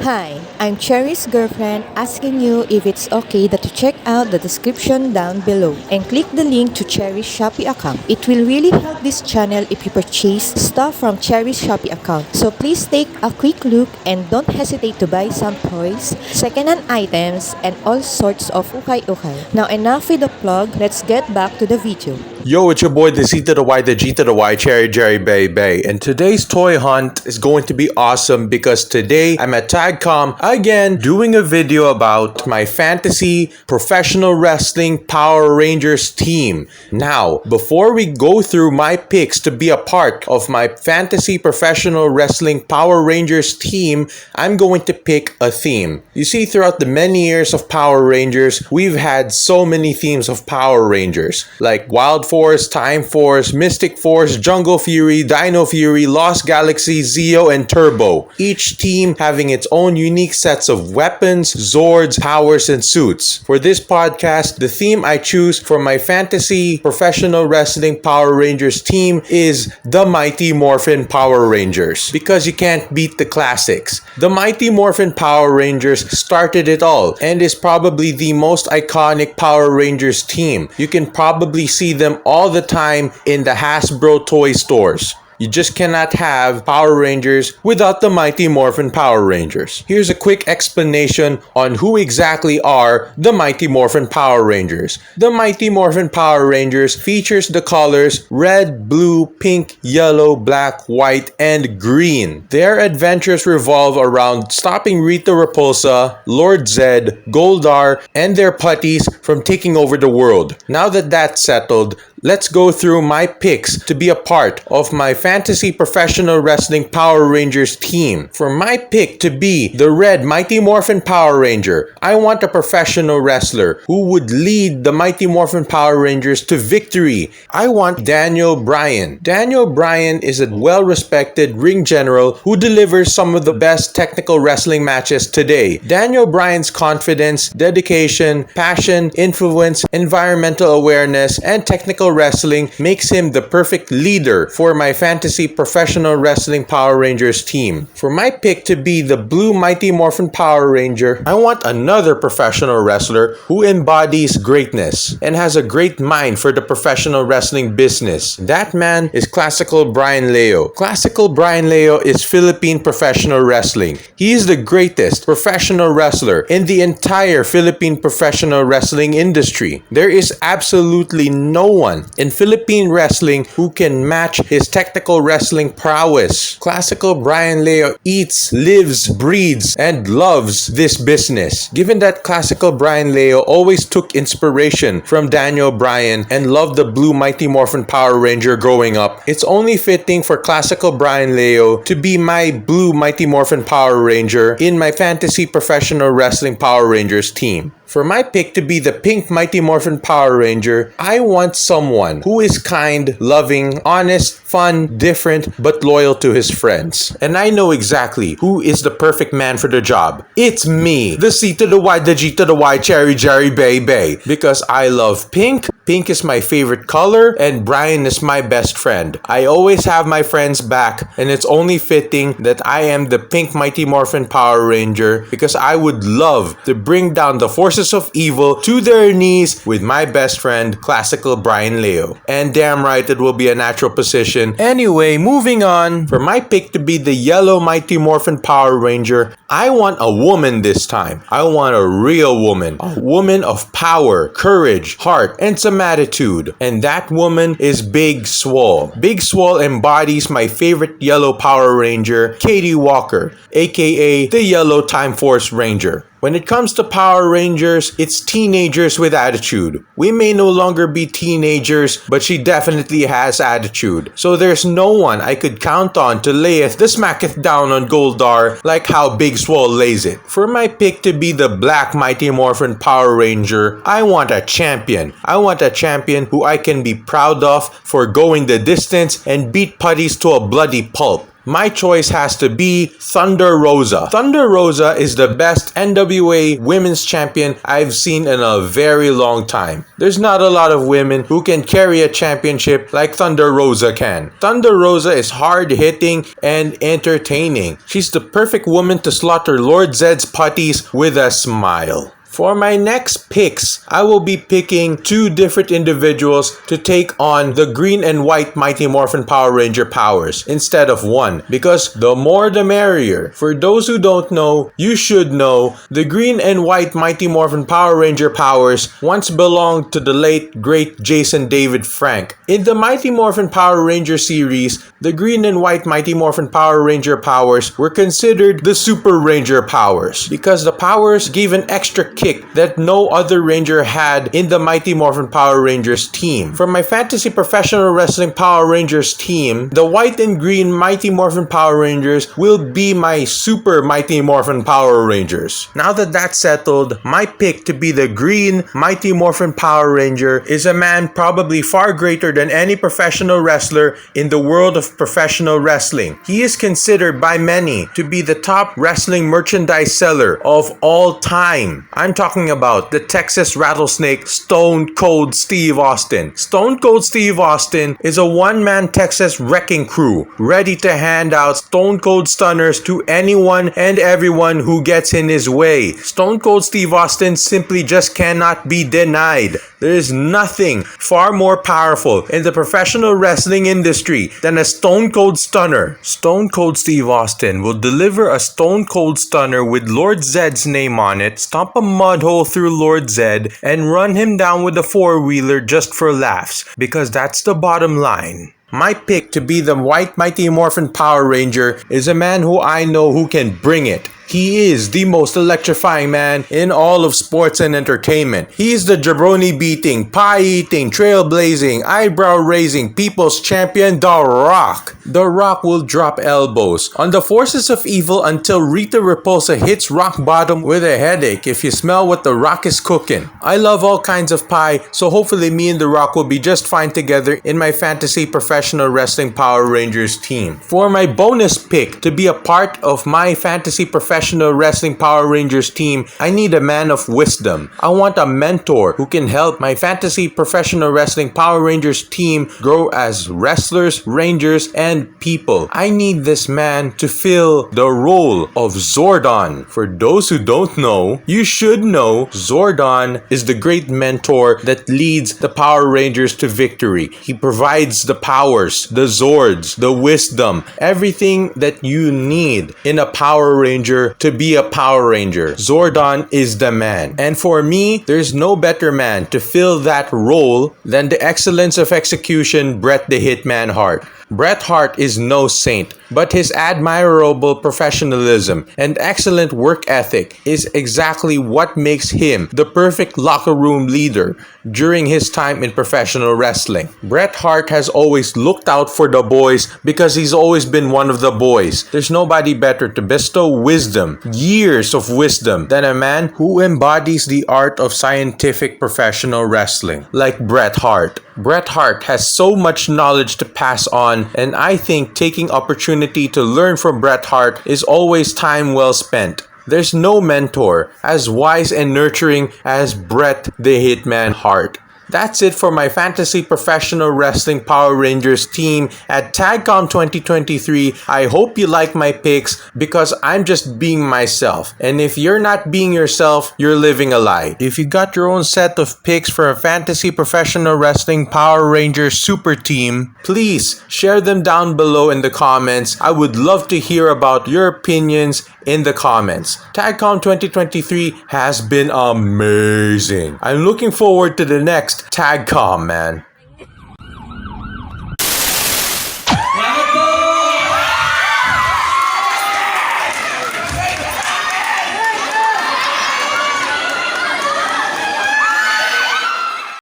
Hi, I'm Cherry's girlfriend asking you if it's okay that to check out the description down below and click the link to Cherry's Shopee account. It will really help this channel if you purchase stuff from Cherry's Shopee account. So please take a quick look and don't hesitate to buy some toys, second-hand items, and all sorts of ukay-ukay. Now enough with the plug, let's get back to the video. Yo, it's your boy, the C to the Y, the G to the Y, Cherry Jerry Bay Bay. And today's toy hunt is going to be awesome because today I'm at TAGCOM again doing a video about my fantasy professional wrestling Power Rangers team. Now, before we go through my picks to be a part of my fantasy professional wrestling Power Rangers team, I'm going to pick a theme. You see, throughout the many years of Power Rangers, we've had so many themes of Power Rangers, like Wild Force, Time Force, Mystic Force, Jungle Fury, Dino Fury, Lost Galaxy, Zeo, and Turbo. Each team having its own unique sets of weapons, Zords, powers, and suits. For this podcast, the theme I choose for my fantasy professional wrestling Power Rangers team is the Mighty Morphin Power Rangers. Because you can't beat the classics. The Mighty Morphin Power Rangers started it all and is probably the most iconic Power Rangers team. You can probably see them all the time in the Hasbro toy stores. You just cannot have Power Rangers without the Mighty Morphin Power Rangers. Here's a quick explanation on who exactly are the Mighty Morphin Power Rangers. The Mighty Morphin Power Rangers features the colors red, blue, pink, yellow, black, white, and green. Their adventures revolve around stopping Rita Repulsa, Lord Zed, Goldar, and their putties from taking over the world. Now that that's settled, let's go through my picks to be a part of my fantasy professional wrestling Power Rangers team. For my pick to be the red Mighty Morphin Power Ranger, I want a professional wrestler who would lead the Mighty Morphin Power Rangers to victory. I want Daniel Bryan. Daniel Bryan is a well-respected ring general who delivers some of the best technical wrestling matches today. Daniel Bryan's confidence, dedication, passion, influence, environmental awareness, and technical wrestling makes him the perfect leader for my fantasy professional wrestling Power Rangers team. For my pick to be the blue Mighty Morphin Power Ranger, I want another professional wrestler who embodies greatness and has a great mind for the professional wrestling business. That man is Classical Brian Leo. Classical Brian Leo is Philippine professional wrestling. He is the greatest professional wrestler in the entire Philippine professional wrestling industry. There is absolutely no one in Philippine wrestling who can match his technical wrestling prowess. Classical Brian Leo eats, lives, breathes, and loves this business. Given that Classical Brian Leo always took inspiration from Daniel Bryan and loved the blue Mighty Morphin Power Ranger growing up, it's only fitting for Classical Brian Leo to be my blue Mighty Morphin Power Ranger in my fantasy professional wrestling Power Rangers team. For my pick to be the pink Mighty Morphin Power Ranger, I want someone who is kind, loving, honest, fun, different, but loyal to his friends. And I know exactly who is the perfect man for the job. It's me, the C to the Y, the G to the Y, Cherry Jerry Bay Bay. Because I love pink. Pink is my favorite color, and Brian is my best friend. I always have my friends back, and it's only fitting that I am the pink Mighty Morphin Power Ranger because I would love to bring down the forces of evil to their knees with my best friend, Classical Brian Leo. And damn right, it will be a natural position. Anyway, moving on. For my pick to be the yellow Mighty Morphin Power Ranger, I want a woman this time. I want a real woman. A woman of power, courage, heart, and some attitude. And that woman is Big Swole. Big Swole embodies my favorite yellow Power Ranger, Katie Walker, aka the Yellow Time Force Ranger. When it comes to Power Rangers, it's teenagers with attitude. We may no longer be teenagers, but she definitely has attitude. So there's no one I could count on to layeth the smacketh down on Goldar like how Big Swole lays it. For my pick to be the black Mighty Morphin Power Ranger, I want a champion. I want a champion who I can be proud of for going the distance and beat putties to a bloody pulp. my choice has to be Thunder Rosa. Thunder Rosa is the best NWA women's champion I've seen in a very long time. There's not a lot of women who can carry a championship like Thunder Rosa can. Thunder Rosa is hard-hitting and entertaining. She's the perfect woman to slaughter Lord Zed's putties with a smile. For my next picks, I will be picking two different individuals to take on the green and white Mighty Morphin Power Ranger powers instead of one, because the more the merrier. For those who don't know, you should know, the green and white Mighty Morphin Power Ranger powers once belonged to the late great Jason David Frank. In the Mighty Morphin Power Ranger series, the green and white Mighty Morphin Power Ranger powers were considered the Super Ranger powers because the powers gave an extra kick that no other Ranger had in the Mighty Morphin Power Rangers team. For my Fantasy Professional Wrestling Power Rangers team, the white and green Mighty Morphin Power Rangers will be my Super Mighty Morphin Power Rangers. Now that that's settled, my pick to be the green Mighty Morphin Power Ranger is a man probably far greater than any professional wrestler in the world of professional wrestling. He is considered by many to be the top wrestling merchandise seller of all time. I'm talking about the Texas Rattlesnake, Stone Cold Steve Austin. Stone Cold Steve Austin is a one-man Texas wrecking crew ready to hand out Stone Cold Stunners to anyone and everyone who gets in his way. Stone Cold Steve Austin simply just cannot be denied. There is nothing far more powerful in the professional wrestling industry than a Stone Cold Stunner. Stone Cold Steve Austin will deliver a Stone Cold Stunner with Lord Zed's name on it, stomp a mud hole through Lord Zed, and run him down with a four-wheeler just for laughs, because that's the bottom line. My pick to be the White Mighty Morphin Power Ranger is a man who I know who can bring it. He is the most electrifying man in all of sports and entertainment. He's the jabroni beating, pie eating, trailblazing, eyebrow raising people's champion, The Rock. The Rock will drop elbows on the forces of evil until Rita Repulsa hits rock bottom with a headache if you smell what The Rock is cooking. I love all kinds of pie, so hopefully me and The Rock will be just fine together in my Fantasy Professional Wrestling Power Rangers team. For my bonus pick to be a part of my Fantasy Professional Wrestling Power Rangers team, I need a man of wisdom. I want a mentor who can help my Fantasy Professional Wrestling Power Rangers team grow as wrestlers, rangers, and people. I need this man to fill the role of Zordon. For those who don't know, you should know Zordon is the great mentor that leads the Power Rangers to victory. He provides the powers, the Zords, the wisdom, everything that you need in a Power Ranger to be a Power Ranger. Zordon is the man. And for me, there's no better man to fill that role than the excellence of execution, Bret the Hitman Hart. Bret Hart is no saint, but his admirable professionalism and excellent work ethic is exactly what makes him the perfect locker room leader during his time in professional wrestling. Bret Hart has always looked out for the boys because he's always been one of the boys. There's nobody better to bestow wisdom, years of wisdom, than a man who embodies the art of scientific professional wrestling, like Bret Hart. Bret Hart has so much knowledge to pass on, and I think taking opportunity to learn from Bret Hart is always time well spent. There's no mentor as wise and nurturing as Bret the Hitman Hart. That's it for my Fantasy Professional Wrestling Power Rangers team at TAGCOM 2023. I hope you like my picks because I'm just being myself. And if you're not being yourself, you're living a lie. If you got your own set of picks for a Fantasy Professional Wrestling Power Rangers super team, please share them down below in the comments. I would love to hear about your opinions in the comments. TAGCOM 2023 has been amazing. I'm looking forward to the next TAGCOM, man.